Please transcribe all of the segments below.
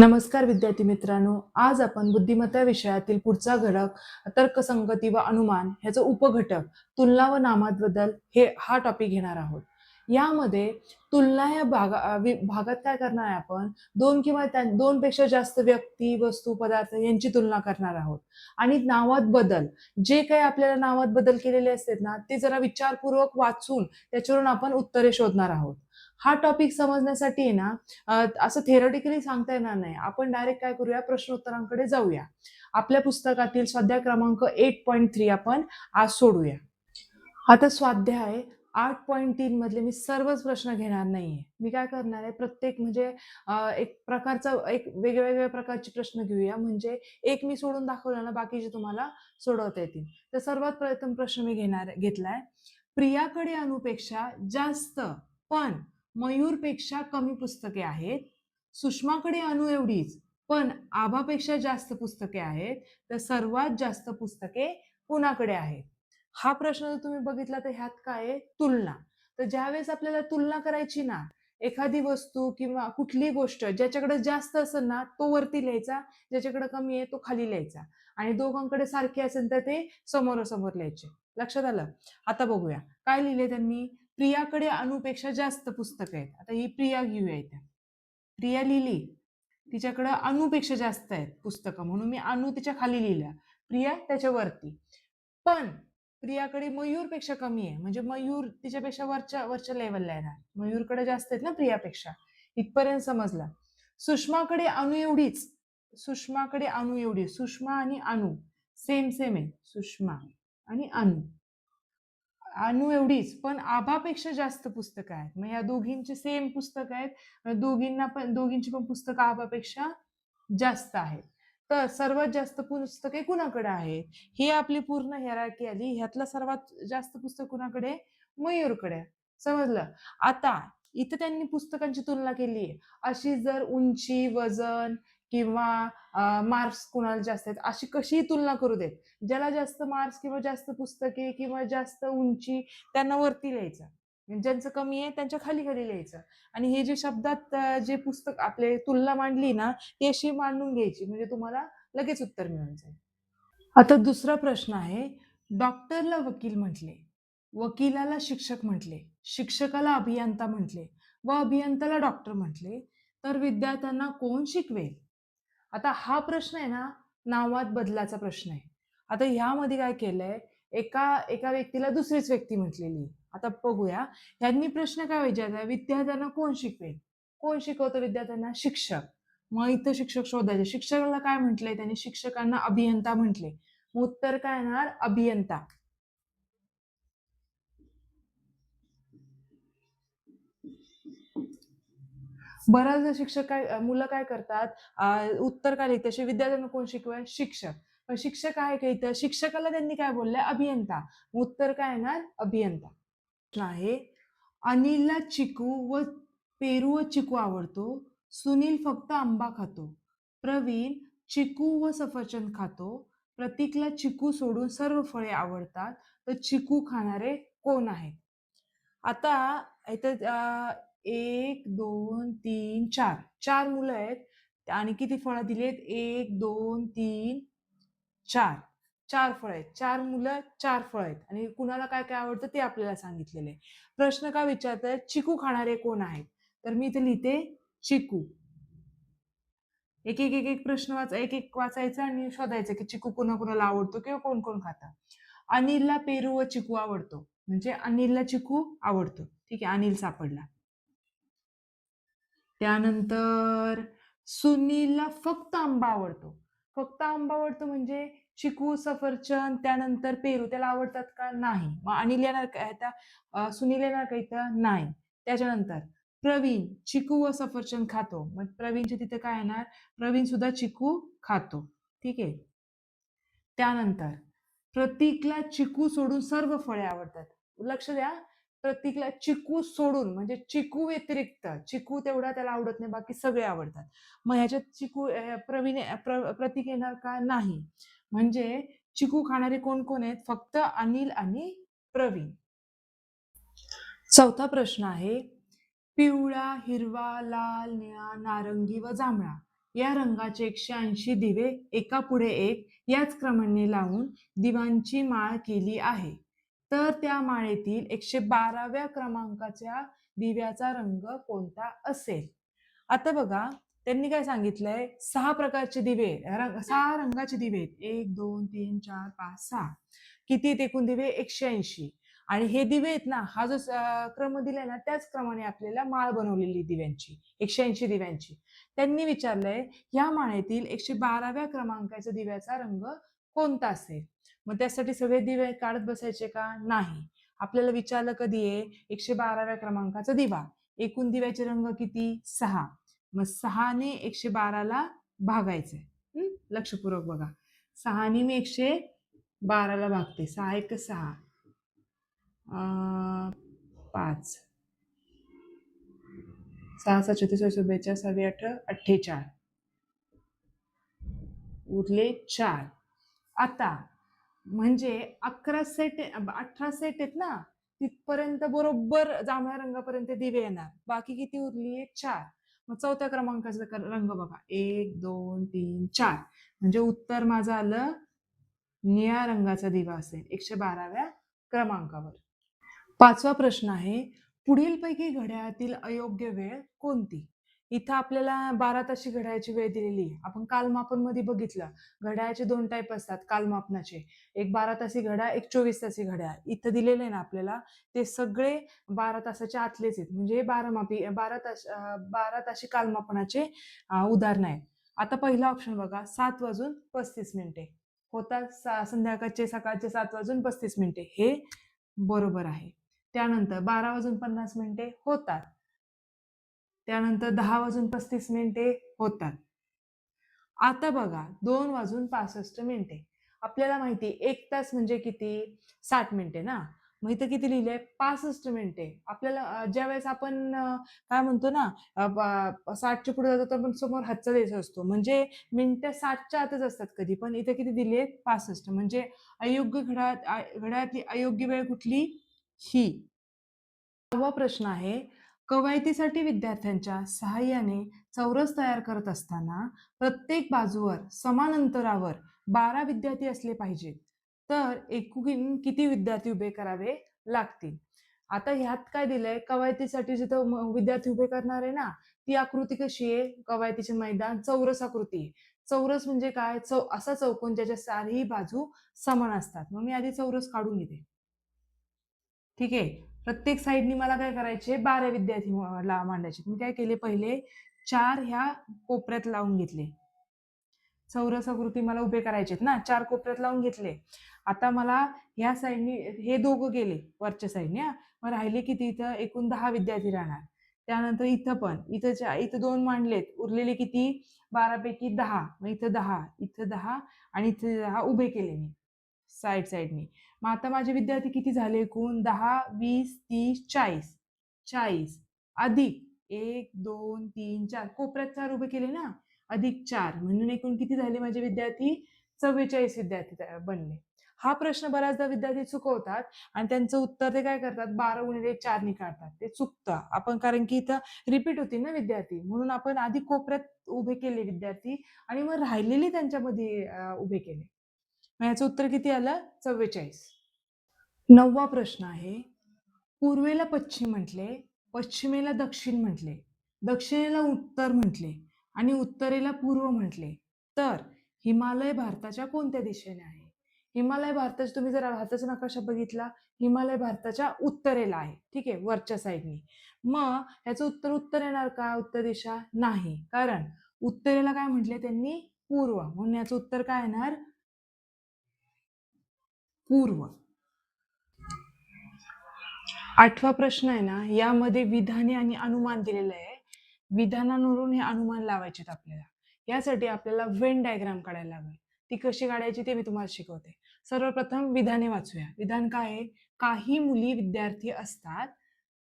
नमस्कार विद्यार्थी मित्रांनो, आज आपण बुद्धिमत्ता विषयातील पुढचा घटक तर्कसंगती व अनुमान ह्याचं उपघटक तुलना व नामात बदल हा टॉपिक घेणार आहोत. यामध्ये तुलना या भागात काय करणार आहे आपण दोन किंवा दोन पेक्षा जास्त व्यक्ती, वस्तू, पदार्थ यांची तुलना करणार आहोत. आणि नावात बदल जे काही आपल्याला नावात बदल केलेले असतात ना ते जरा विचारपूर्वक वाचून त्याच्यावरून आपण उत्तरे शोधणार आहोत. हा टॉपिक समजण्यासाठी आहे ना असं थेरॉटिकली सांगता येणार नाही. आपण डायरेक्ट काय करूया, प्रश्नोत्तरांकडे जाऊया. आपल्या पुस्तकातील स्वाध्याय क्रमांक 8.3 आपण आज सोडूया. आता स्वाध्याय 8.3 मधले मी सर्वच प्रश्न घेणार नाहीये. मी काय करणार आहे, प्रत्येक म्हणजे एक वेगवेगळ्या प्रकारचे प्रश्न घेऊया, म्हणजे एक मी सोडून दाखवलं ना बाकीचे तुम्हाला सोडवता येतील. तर सर्वात प्रथम प्रश्न मी घेतलाय. प्रियाकडे अनुपेक्षा जास्त पण मयूरपेक्षा कमी पुस्तके आहेत. सुषमाकडे अनु एवढीच पण आभापेक्षा जास्त पुस्तके आहेत. तर सर्वात जास्त पुस्तके कुणाकडे आहेत? हा प्रश्न जर तुम्ही बघितला तर ह्यात काय आहे, तुलना. तर ज्यावेळेस आपल्याला तुलना करायची ना, एखादी वस्तू किंवा कुठली गोष्ट ज्याच्याकडे जास्त असेल ना तो वरती लिहायचा, ज्याच्याकडे कमी आहे तो खाली लिहायचा, आणि दोघांकडे सारखे असेल तर ते समोरासमोर लिहायचे. लक्षात आलं? आता बघूया काय लिहिले त्यांनी. प्रियाकडे अनुपेक्षा जास्त पुस्तकं आहेत. आता ही प्रिया घेऊया इथे. प्रिया लिहिली, तिच्याकडे अनुपेक्षा जास्त आहेत पुस्तकं, म्हणून मी अनु तिच्या खाली लिहिल्या, प्रिया त्याच्यावरती. पण प्रियाकडे मयूरपेक्षा कमी आहे, म्हणजे मयूर तिच्यापेक्षा वरच्या लेवलला येणार. मयूरकडे जास्त आहेत ना प्रियापेक्षा. इथपर्यंत समजला. सुषमाकडे अनु एवढीच. सुषमाकडे अनु एवढी. सुषमा आणि अनु सेम सेम आहे. सुषमा आणि अनु अनु एवढीच पण आभापेक्षा जास्त पुस्तकं आहेत. मग या दोघींची सेम पुस्तकं आहेत, दोघींची पण पुस्तकं आभापेक्षा जास्त आहेत. तर सर्वात जास्त पुस्तके कुणाकडे आहेत, ही आपली पूर्ण हेरारकी आली. ह्यातलं सर्वात जास्त पुस्तक कुणाकडे? मयूरकडे. समजलं? आता इथं त्यांनी पुस्तकांची तुलना केली आहे. अशी जर उंची, वजन किंवा मार्क्स कुणाला जास्त आहेत अशी कशीही तुलना करू देत, ज्याला जास्त मार्क्स किंवा जास्त पुस्तके किंवा जास्त उंची त्यांना वरती लिहायचं, ज्यांचं कमी आहे त्यांच्या खाली खाली लिहायचं. आणि हे जे शब्दात जे पुस्तक आपले तुलना मांडली ना ती अशी मांडून घ्यायची, म्हणजे तुम्हाला लगेच उत्तर मिळून जाईल. आता दुसरा प्रश्न आहे. डॉक्टरला वकील म्हटले, वकिलाला शिक्षक म्हटले, शिक्षकाला अभियंता म्हटले व अभियंताला डॉक्टर म्हटले, तर विद्यार्थ्यांना कोण शिकवेल? आता हा प्रश्न आहे ना नावात बदलाचा प्रश्न आहे. आता ह्यामध्ये काय केलंय, एका एका व्यक्तीला दुसरीच व्यक्ती म्हटलेली. आता बघूया ह्यांनी प्रश्न काय विचारलाय, विद्यार्थ्यांना कोण शिकवेल? कोण शिकवतं विद्यार्थ्यांना? शिक्षक. मग इथं शिक्षक शोधायचे. शिक्षकाला काय म्हटलंय त्यांनी? शिक्षकांना अभियंता म्हटले. उत्तर काय येणार? अभियंता. बऱ्याचदा शिक्षक मुलं काय करतात, उत्तर काय लिहिते, असे विद्यार्थ्यांना कोण शिकवाय? शिक्षक. पण शिक्षक आहे का इथं? शिक्षकाला त्यांनी काय बोललंय? अभियंता. उत्तर काय येणार? अभियंता. आहे. अनिलला चिकू व पेरू व चिकू आवडतो. सुनील फक्त आंबा खातो. प्रवीण चिकू व सफरचंद खातो. प्रतीकला चिकू सोडून सर्व फळे आवडतात. तर चिकू खाणारे कोण आहेत? आता इथं 1, 2, 3, 4 4 मुलं आहेत आणि किती फळं दिलीत? 1, 2, 3, 4 4 फळं आहेत. 4 मुलं 4 फळं आहेत आणि कुणाला काय काय आवडतं ते आपल्याला सांगितलेलं आहे. प्रश्न काय विचारतायत? चिकू खाणारे कोण आहेत? तर मी इथे लिहिते चिकू. एक एक एक एक प्रश्न एक एक वाचायचा आणि शोधायचं की चिकू कुणाला आवडतो किंवा कोण कोण खातं. अनिलला पेरू व चिकू आवडतो, म्हणजे अनिलला चिकू आवडतो. ठीक आहे, अनिल सापडला. त्यानंतर सुनीलला फक्त आंबा आवडतो. फक्त आंबा आवडतो म्हणजे चिकू, सफरचंद, त्यानंतर पेरू त्याला आवडतात का? नाही. मग अनिल येणार का आता? सुनील येणार का इथं? नाही. त्याच्यानंतर प्रवीण चिकू व सफरचंद खातो, मग प्रवीणच्या तिथे काय येणार? प्रवीण सुद्धा चिकू खातो. ठीक आहे. त्यानंतर प्रतीकला चिकू सोडून सर्व फळे आवडतात. लक्ष द्या, प्रतीकला चिकू सोडून म्हणजे चिकू व्यतिरिक्त, चिकू तेवढा त्याला आवडत नाही, बाकी सगळे आवडतात. मग ह्याच्यात चिकू प्रतीक येणार का? नाही. म्हणजे चिकू खाणारे कोण कोण आहेत? फक्त अनिल आणि प्रवीण. चौथा प्रश्न आहे. पिवळा, हिरवा, लाल, निळा, नारंगी व जांभळा या रंगाचे 180 दिवे एका पुढे एक याच क्रमाने लावून दिवांची माळ केली आहे. तर त्या माळेतील 112व्या क्रमांकाच्या दिव्याचा रंग कोणता असेल? आता बघा, त्यांनी काय सांगितलंय, 6 प्रकारचे दिवे, 6 रंगाचे दिवे आहेत. 1, 2, 3, 4, 5, 6. किती आहेत एकूण दिवे? 180. आणि हे दिवे आहेत ना, हा जो क्रम दिलाय ना, त्याच क्रमाने आपल्याला माळ बनवलेली दिव्यांची, 180 दिव्यांची. त्यांनी विचारलंय, या माळेतील 112व्या क्रमांकाच्या दिव्याचा रंग कोणता असेल? मग त्यासाठी सगळे दिवे काढत बसायचे का? नाही. आपल्याला विचारलं कधी आहे? 112व्या क्रमांकाचा दिवा. एकूण दिव्याचे रंग किती? 6. मग 6ने 112ला भागायचंय. लक्षपूर्वक बघा. 6ने मी 112ला भागते. 6 1 6. 5. 6 6 34 42 6 8 48. उरले 4. आता म्हणजे 11 सेट 18 सेट आहेत ना, तिथपर्यंत बरोबर जांभळ्या रंगापर्यंत दिवे येणार. बाकी किती उरली? 4. मग चौथ्या क्रमांकाचा रंग बघा, 1 2 3 4. म्हणजे उत्तर माझं आलं निळ्या रंगाचा दिवा असेल 112व्या क्रमांकावर. 5वा प्रश्न आहे, पुढीलपैकी घड्याळातील अयोग्य वेळ कोणती? इथं आपल्याला 12 ताशी घड्याळाची वेळ दिलेली आहे. आपण कालमापन मध्ये बघितलं, घड्याळाचे 2 टाईप असतात कालमापनाचे, एक 12 तासी घड्याळ, एक 24 तासी घड्याळ. इथं दिलेलं आहे ना आपल्याला, ते सगळे 12 तासाच्या आतलेच आहेत. म्हणजे 12 ताशी कालमापनाचे उदाहरण आहे. आता पहिला ऑप्शन बघा, 7:35 होतात. संध्याकाळचे सकाळचे 7:35 हे बरोबर आहे. त्यानंतर 12:50 होतात. त्यानंतर 10:35 होतात. आता बघा, 2:65. आपल्याला माहिती आहे 1 तास म्हणजे किती? 60 मिनिटे ना. मग इथं किती लिहिलंय? 65 मिनिटे. आपल्याला ज्यावेळेस आपण काय म्हणतो ना, 60च्या पुढे जातो तर आपण समोर हातचा द्यायचा असतो. म्हणजे मिनिटं 60च्या आतच असतात कधी. पण इथं किती दिली आहेत? 65. म्हणजे अयोग्य घड्याळातली अयोग्य वेळ कुठली? ही. 6वा प्रश्न आहे, कवायतीसाठी विद्यार्थ्यांच्या सहाय्याने चौरस तयार करत असताना प्रत्येक बाजूवर समान अंतरावर 12 विद्यार्थी असले पाहिजेत. तर एकूण किती विद्यार्थी उभे करावे लागतील? आता ह्यात काय दिलंय? कवायतीसाठी जिथं विद्यार्थी उभे करणार आहे ना, ती आकृती कशी आहे? कवायतीचे मैदान चौरस आकृती आहे. चौरस म्हणजे काय? असा चौकोन ज्याच्या चारही बाजू समान असतात. मग मी आधी चौरस काढून घेते. ठीक आहे. प्रत्येक साईडनी मला काय करायचे? 12 विद्यार्थी मांडायचे. मी काय केले? पहिले 4 ह्या कोपऱ्यात लावून घेतले. चौरस आकृती मला उभे करायचे ना, 4 कोपऱ्यात लावून घेतले. आता मला ह्या साईडनी हे दोघं गेले वरच्या साईडने. मग राहिले किती? इथं एकूण 10 विद्यार्थी राहणार. त्यानंतर इथं पण इथं 2 मांडलेत, उरलेले किती? 12 पैकी 10. मग इथं 10, इथं 10 आणि इथे 10 उभे केले मी साईडनी. मग आता माझे विद्यार्थी किती झाले एकूण? 10 20 30 40. 40 अधिक 1 2 3 4 कोपऱ्यात 4 उभे केले ना, अधिक 4 म्हणून एकूण किती झाले माझे विद्यार्थी? 44 विद्यार्थी बनले. हा प्रश्न बऱ्याचदा विद्यार्थी चुकवतात आणि त्यांचं उत्तर ते काय करतात? 12 गुणिले 4 काढतात. ते चुकतं. आपण कारण की इथं रिपीट होती ना विद्यार्थी, म्हणून आपण आधी कोपऱ्यात उभे केले विद्यार्थी आणि मग राहिलेले त्यांच्यामध्ये उभे केले. मग याचं उत्तर किती आलं? 44. 9वा प्रश्न आहे, पूर्वेला पश्चिम म्हटले, पश्चिमेला दक्षिण म्हटले, दक्षिणेला उत्तर म्हटले आणि उत्तरेला पूर्व म्हटले, तर हिमालय भारताच्या कोणत्या दिशेने आहे? हिमालय भारताच्या, तुम्ही जर भारताचा नकाशा बघितला, हिमालय भारताच्या उत्तरेला आहे. ठीक आहे, वरच्या साईडनी. मग ह्याचं उत्तर येणार का? उत्तर दिशा नाही, कारण उत्तरेला काय म्हटले त्यांनी? पूर्व. म्हणून याचं उत्तर काय येणार? पूर्व. 8वा प्रश्न आहे ना, यामध्ये विधाने आणि अनुमान दिलेलं आहे. विधानांवरून हे अनुमान लावायचे आपल्याला. यासाठी आपल्याला व्हेन डायग्राम काढायला लागेल. ती कशी काढायची ते मी तुम्हाला शिकवते. सर्वप्रथम विधाने वाचूया. विधान काय आहे? काही मुली विद्यार्थी असतात,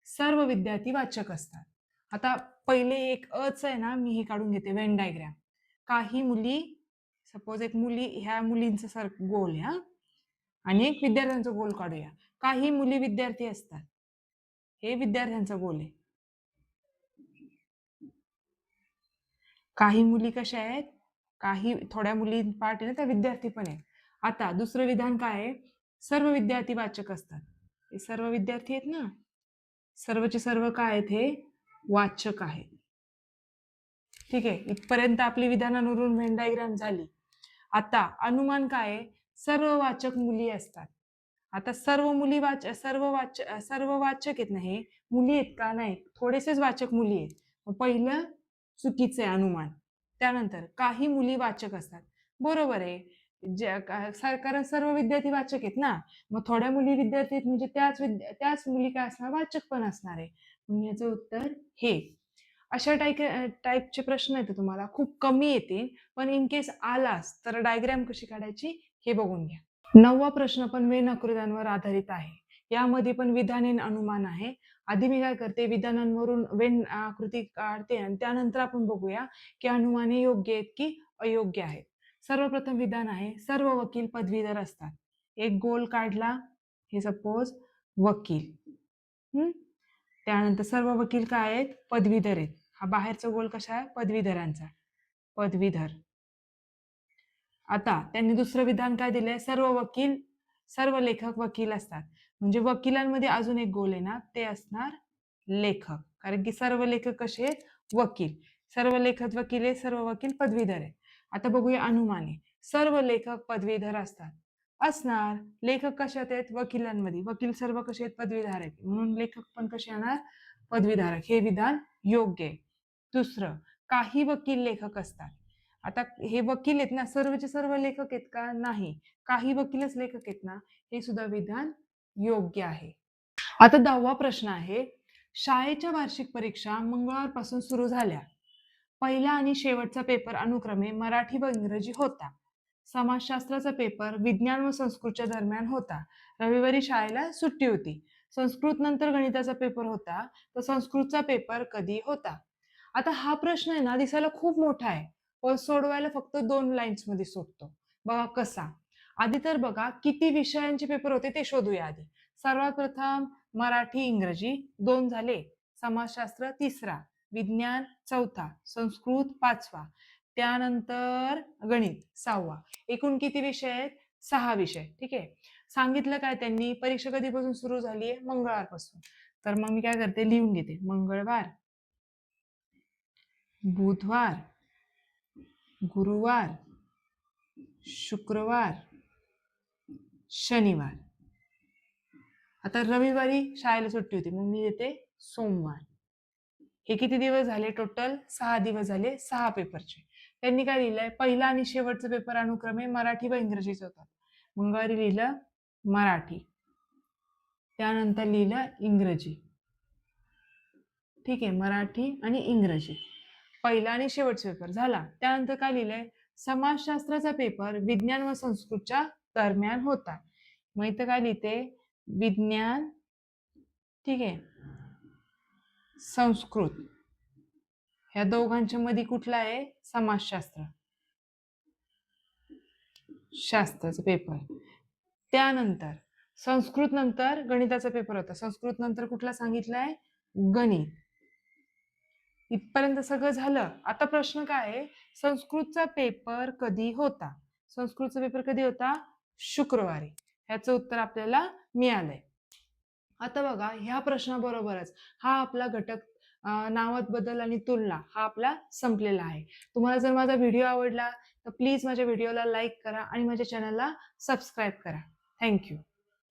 सर्व विद्यार्थी वाचक असतात. आता पहिले एक अच आहे ना, मी हे काढून घेते व्हेन डायग्राम. काही मुली, सपोज एक मुली, ह्या मुलींचा गोल आहे आणि एक विद्यार्थ्यांचा गोल काढूया. काही मुली विद्यार्थी असतात, हे विद्यार्थ्यांचा गोल आहे. काही मुली कशा आहेत, काही थोड्या मुली पार्ट आहे ना त्या विद्यार्थी पण आहेत. आता दुसरं विधान काय आहे, सर्व विद्यार्थी वाचक असतात. हे सर्व विद्यार्थी आहेत ना, सर्वचे सर्व काय आहेत, हे वाचक आहेत. ठीक आहे, इथपर्यंत आपली विधानावरून व्हेन डायग्राम झाली. आता अनुमान काय आहे, सर्व वाचक मुली असतात. आता सर्व वाचक आहेत ना, हे मुली आहेत का, नाही, थोडेसेच वाचक मुली आहेत. मग पहिलं चुकीचं आहे अनुमान. त्यानंतर काही मुली वाचक असतात, बरोबर आहे. कारण सर्व विद्यार्थी वाचक आहेत ना, मग थोड्या मुली विद्यार्थी आहेत म्हणजे त्याच मुली काय असणार, वाचक पण असणार आहे. मग याचं उत्तर हे. अशा टाईपचे प्रश्न येते तुम्हाला, खूप कमी येतील, पण इन केस आलाच तर डायग्राम कशी काढायची हे बघून घ्या. 9वा प्रश्न पण वेन आकृत्यांवर आधारित आहे. यामध्ये पण विधान आणि अनुमान आहे. आधी मी काय करते, विधानांवरून वेन आकृती काढते आणि त्यानंतर आपण बघूया की अनुमाने योग्य आहेत की अयोग्य आहेत. सर्वप्रथम विधान आहे, सर्व वकील पदवीधर असतात. एक गोल काढला, हे सपोज वकील. त्यानंतर सर्व वकील काय आहेत, पदवीधर आहेत. हा बाहेरचा गोल कशा आहे, पदवीधरांचा, पदवीधर. आता त्यांनी दुसरं विधान काय दिलंय, सर्व लेखक वकील असतात. म्हणजे वकिलांमध्ये अजून एक गोल आहे ना, ते असणार लेखक, कारण की सर्व लेखक कसे आहेत, वकील. सर्व लेखक वकील आहे, सर्व वकील पदवीधर आहे. आता बघूया अनुमाने, सर्व लेखक पदवीधर असणार. लेखक कशात आहेत, वकिलांमध्ये. वकील सर्व कसे आहेत, पदवीधर आहेत, म्हणून लेखक पण कसे येणार, पदवीधारक. हे विधान योग्य आहे. दुसरं, काही वकील लेखक असतात. आता हे वकील आहेत ना, सर्वचे सर्व लेखक आहेत का, नाही, काही वकीलच लेखक आहेत ना, हे सुद्धा विधान योग्य आहे. आता 10वा प्रश्न आहे, शाळेच्या वार्षिक परीक्षा मंगळवारपासून सुरू झाल्या. पहिला आणि शेवटचा पेपर अनुक्रमे मराठी व इंग्रजी होता. समाजशास्त्राचा पेपर विज्ञान व संस्कृतच्या दरम्यान होता. रविवारी शाळेला सुट्टी होती. संस्कृत नंतर गणिताचा पेपर होता, तर संस्कृतचा पेपर कधी होता. आता हा प्रश्न आहे ना, दिसायला खूप मोठा आहे, पण सोडवायला फक्त 2 लाईन्स मध्ये सुटतो. बघा कसा. आधी तर बघा किती विषयांचे पेपर होते ते शोधूया आधी. सर्वात प्रथम मराठी इंग्रजी 2 झाले, समाजशास्त्र 3रा, विज्ञान 4था, संस्कृत 5वा, त्यानंतर गणित 6वा. एकूण किती विषय आहेत, 6 विषय. ठीक आहे. सांगितलं काय त्यांनी, परीक्षा कधीपासून सुरू झाली आहे, मंगळवारपासून. तर मग मी काय करते, लिहून घेते, मंगळवार, बुधवार, गुरुवार, शुक्रवार, शनिवार. आता रविवारी शाळेला सुट्टी होती, मग मी देते सोमवार. हे किती दिवस झाले, टोटल 6 दिवस झाले, 6 पेपरचे. त्यांनी काय लिहिलंय, पहिला आणि शेवटचा पेपर अनुक्रमे मराठी व इंग्रजीचा होता. मंगळवारी लिहिलं मराठी, त्यानंतर लिहिलं इंग्रजी. ठीक आहे, मराठी आणि इंग्रजी पहिला आणि शेवटचा पेपर झाला. त्यानंतर काय लिहिलंय, समाजशास्त्राचा पेपर विज्ञान व संस्कृतच्या दरम्यान होता. मग इथं काय लिहिते, विज्ञान, ठीक आहे, संस्कृत, ह्या दोघांच्या मध्ये कुठला आहे, समाजशास्त्र, शास्त्राचा पेपर. त्यानंतर संस्कृत नंतर गणिताचा पेपर होता. संस्कृत नंतर कुठला सांगितलाय, गणित. इथपर्यंत सगळं झालं. आता प्रश्न काय आहे, संस्कृतचा पेपर कधी होता. संस्कृतचा पेपर कधी होता, शुक्रवारी. ह्याचं उत्तर आपल्याला मिळालंय. आता बघा, ह्या प्रश्नाबरोबरच हा आपला घटक नावात बदल आणि तुलना हा आपला संपलेला आहे. तुम्हाला जर माझा व्हिडिओ आवडला तर प्लीज माझ्या व्हिडिओला लाईक करा आणि माझ्या चॅनलला सबस्क्राईब करा. थँक्यू.